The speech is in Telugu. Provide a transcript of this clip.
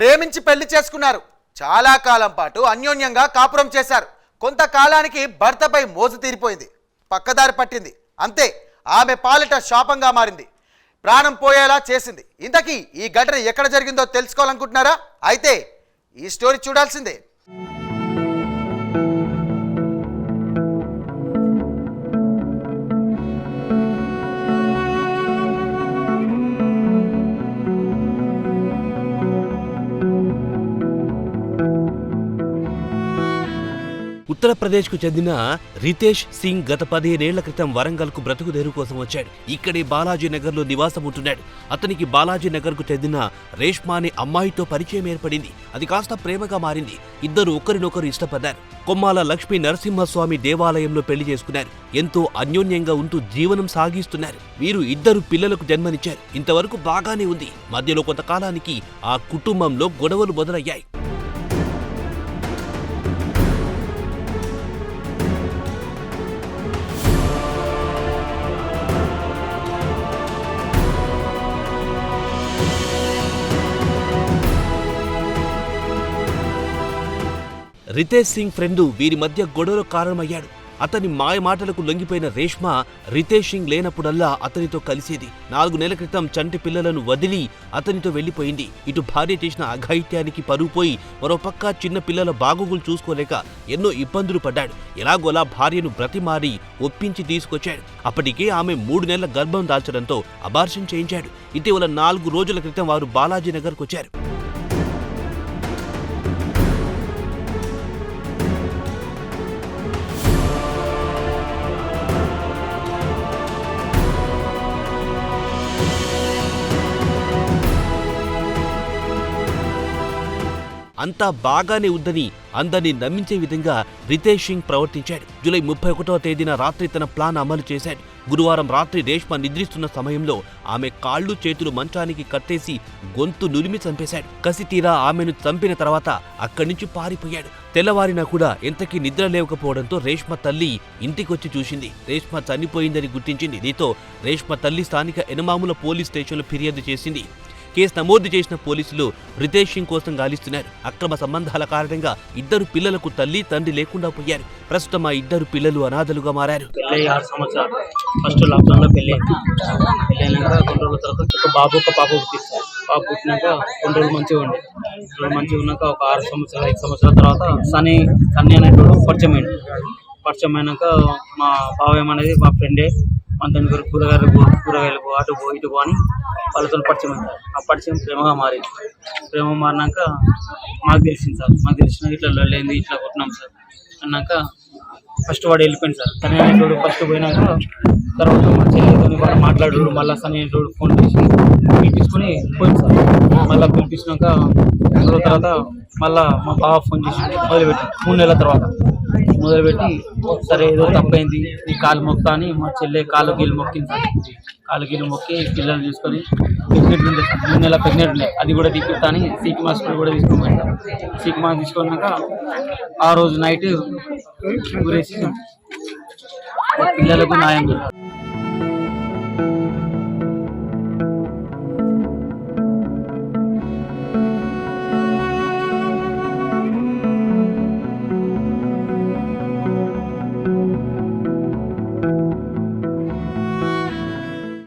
ప్రేమించి పెళ్లి చేసుకున్నారు. చాలా కాలం పాటు అన్యోన్యంగా కాపురం చేశారు. కొంతకాలానికి భర్తపై మోజు తీరిపోయింది, పక్కదారి పట్టింది. అంతే, ఆమె పాలిట శాపంగా మారింది, ప్రాణం పోయేలా చేసింది. ఇంతకీ ఈ ఘటన ఎక్కడ జరిగిందో తెలుసుకోవాలనుకుంటున్నారా? అయితే ఈ స్టోరీ చూడాల్సిందే. ఉత్తరప్రదేశ్కు చెందిన రితేష్ సింగ్ గత 15 ఏళ్ల క్రితం వరంగల్కు బ్రతుకుదేరు కోసం వచ్చాడు. ఇక్కడే బాలాజీనగర్లో నివాసం ఉంటున్నాడు. అతనికి బాలాజీనగర్కు చెందిన రేష్మా అనే అమ్మాయితో పరిచయం ఏర్పడింది. అది కాస్త ప్రేమగా మారింది. ఇద్దరు ఒకరినొకరు ఇష్టపడ్డారు. కొమ్మాల లక్ష్మీ నరసింహస్వామి దేవాలయంలో పెళ్లి చేసుకున్నారు. ఎంతో అన్యోన్యంగా ఉంటూ జీవనం సాగిస్తున్నారు. వీరు ఇద్దరు పిల్లలకు జన్మనిచ్చారు. ఇంతవరకు బాగానే ఉంది. మధ్యలో కొంతకాలానికి ఆ కుటుంబంలో గొడవలు మొదలయ్యాయి. రితేష్ సింగ్ ఫ్రెండు వీరి మధ్య గొడవలు కారణమయ్యాడు. అతని మాయమాటలకు లొంగిపోయిన రేష్మా రితేష్ సింగ్ లేనప్పుడల్లా అతనితో కలిసేది. 4 నెలల క్రితం చంటి పిల్లలను వదిలి అతనితో వెళ్లిపోయింది. ఇటు భార్య చేసిన అఘాయిత్యానికి పరువుపోయి మరోపక్క చిన్న పిల్లల బాగోగులు చూసుకోలేక ఎన్నో ఇబ్బందులు పడ్డాడు. ఎలాగోలా భార్యను బ్రతిమారి ఒప్పించి తీసుకొచ్చాడు. అప్పటికే ఆమె 3 నెలల గర్భం దాల్చడంతో అబార్షన్ చేయించాడు. ఇటీవల 4 రోజుల క్రితం వారు బాలాజీనగర్కు వచ్చారు. అంతా బాగానే ఉందని అందరినీ నమ్మించే విధంగా రితేష్ సింగ్ ప్రవర్తించాడు. జూలై 31వ తేదీన రాత్రి తన ప్లాన్ అమలు చేశాడు. గురువారం రాత్రి రేష్మ నిద్రిస్తున్న సమయంలో ఆమె కాళ్ళు చేతులు మంచానికి కట్టేసి గొంతు నులిమి చంపేశాడు. కసితీరా ఆమెను చంపిన తర్వాత అక్కడి నుంచి పారిపోయాడు. తెల్లవారినా కూడా ఎంతకీ నిద్ర లేవకపోవడంతో రేష్మ తల్లి ఇంటికొచ్చి చూసింది. రేష్మ చనిపోయిందని గుర్తించింది. దీంతో రేష్మ తల్లి స్థానిక ఎనమాముల పోలీస్ స్టేషన్లో ఫిర్యాదు చేసింది. కేసు నమోదు చేసిన పోలీసులు రితేష్ సింగ్ కోసం గాలిస్తున్నారు. అక్రమ సంబంధాల కారణంగా ఇద్దరు పిల్లలకు తల్లి తండ్రి లేకుండా పోయారు. ప్రస్తుతం ఆ ఇద్దరు పిల్లలు అనాథలుగా మారారు. 6 సంవత్సరాలు ఫస్ట్ లాక్డౌన్ లో పెళ్ళైనాక కొన్ని రోజుల తర్వాత ఒక బాబు ఒక పాప పుట్టిస్తారు. పాప పుట్టినాక కొన్ని రోజులు మంచిగా ఉన్నాక ఒక 5 సంవత్సరాల తర్వాత సన్నీ అనేటువంటి పరిచయం అయినాక మా బావ అనేది మా ఫ్రెండే మన దగ్గర కూరగాయలు అటు పో ఇటు పో అని వాళ్ళతో పరిచయం అవుతారు. ఆ పరిచయం ప్రేమగా మారినాక మాకు తెలిసింది సార్. ఇట్లా లేని ఇట్లా కొట్టినాం సార్ అన్నాక ఫస్ట్ వాడు వెళ్ళిపోయింది సార్. సని అనేటోడు ఫస్ట్ పోయినాక తర్వాత మా చెల్లితో వాడు మాట్లాడు. మళ్ళీ సని అనేటోడు ఫోన్ చేసి పిలిపించుకొని పోయింది సార్. మళ్ళీ పిలిపించినాక తర్వాత మళ్ళీ మా బావ ఫోన్ చేసి మొదలుపెట్టి 3 నెలల తర్వాత మొదలుపెట్టి సరే ఏదో తప్పైంది నీ కాలు మొక్తా అని మా చెల్లె కాలు గీళ్ళు మొక్కింది సార్. కాలు గీళ్ళు మొక్కి పిల్లలు తీసుకొని ప్రెగ్నెంట్ ఉంది సార్. 3 నెలల ప్రెగ్నెంట్ ఉంది. అది కూడా తీపిస్తా అని సీకి హాస్పిటల్ కూడా తీసుకుపోయింది. సీకి తీసుకున్నాక ఆ రోజు నైట్ ఊరేసి పిల్లలకు న్యాయం